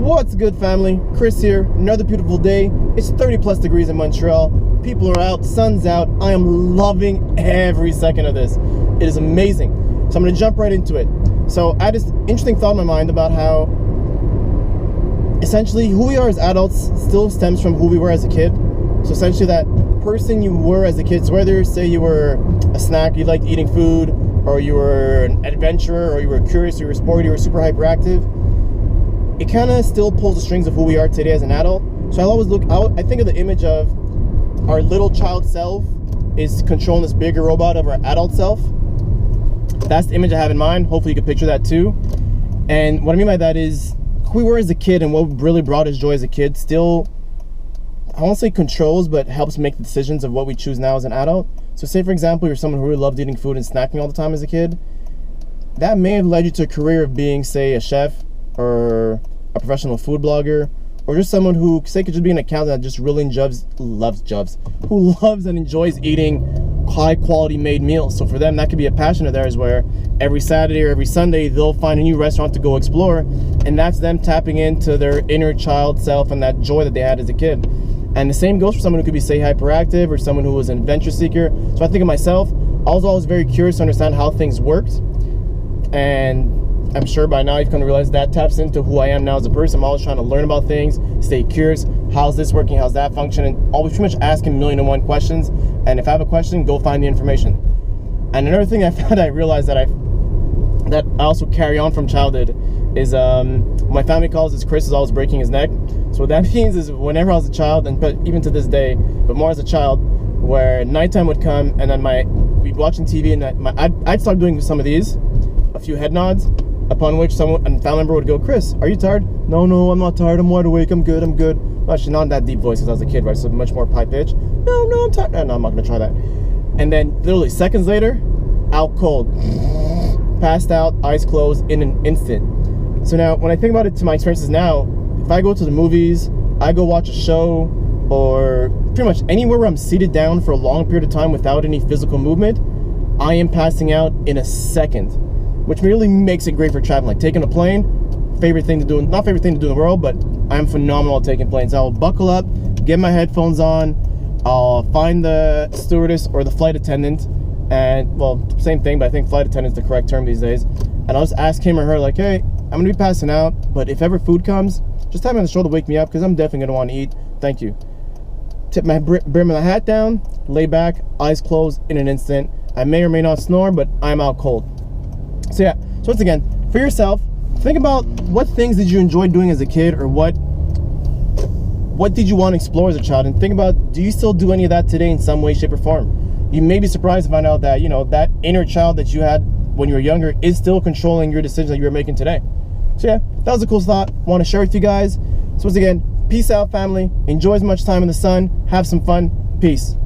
What's good, family? Chris here. Another beautiful day. It's 30 plus degrees in Montreal. People are out, sun's out. I am loving every second of this. It is amazing. So I'm going to jump right into it. So I had this interesting thought in my mind about how essentially who we are as adults still stems from who we were as a kid. So essentially that person you were as a kid, so whether say you were a snack, you liked eating food, or you were an adventurer, or you were curious, or you were sporty, you were super hyperactive, it kind of still pulls the strings of who we are today as an adult. So I always I think of the image of our little child self is controlling this bigger robot of our adult self. That's the image I have in mind. Hopefully you can picture that too. And what I mean by that is who we were as a kid and what really brought us joy as a kid still, I won't say controls, but helps make the decisions of what we choose now as an adult. So say for example, you're someone who really loved eating food and snacking all the time as a kid. That may have led you to a career of being, say, a chef or a professional food blogger, or just someone who, say, could just be an accountant that just really loves and enjoys eating high quality made meals. So for them, that could be a passion of theirs, where every Saturday or every Sunday they'll find a new restaurant to go explore, and that's them tapping into their inner child self and that joy that they had as a kid. And the same goes for someone who could be, say, hyperactive, or someone who was an adventure seeker. So I think of myself, I was always very curious to understand how things worked, and I'm sure by now you've come to realize that taps into who I am now as a person. I'm always trying to learn about things, stay curious. How's this working? How's that functioning? Always pretty much asking 1,000,001 questions. And if I have a question, go find the information. And another thing I found, I realized that I also carry on from childhood is my family calls this Chris is always breaking his neck. So what that means is whenever I was a child, and but even to this day, but more as a child, where nighttime would come and then we'd be watching TV and I'd start doing some of these, a few head nods, upon which a family member would go, Chris, are you tired? No, I'm not tired. I'm wide awake. I'm good. Well, actually, not in that deep voice because I was a kid, right? So much more high pitch. No, I'm tired. No, I'm not going to try that. And then literally seconds later, out cold. Passed out, eyes closed in an instant. So now, when I think about it to my experiences now, if I go to the movies, I go watch a show, or pretty much anywhere where I'm seated down for a long period of time without any physical movement, I am passing out in a second, which really makes it great for traveling. Like taking a plane, not favorite thing to do in the world, but I'm phenomenal at taking planes. I'll buckle up, get my headphones on, I'll find the stewardess or the flight attendant, and well, same thing, but I think flight attendant is the correct term these days. And I'll just ask him or her, like, hey, I'm gonna be passing out, but if ever food comes, just tap me on the shoulder to wake me up, because I'm definitely gonna want to eat. Thank you. Tip my brim of the hat down, lay back, eyes closed in an instant. I may or may not snore, but I'm out cold. So yeah, so once again, for yourself, think about what things did you enjoy doing as a kid, or what did you want to explore as a child, and think about, do you still do any of that today in some way, shape, or form? You may be surprised to find out that, that inner child that you had when you were younger is still controlling your decisions that you're making today. So yeah, that was a cool thought. I want to share with you guys. So once again, peace out, family. Enjoy as much time in the sun. Have some fun. Peace.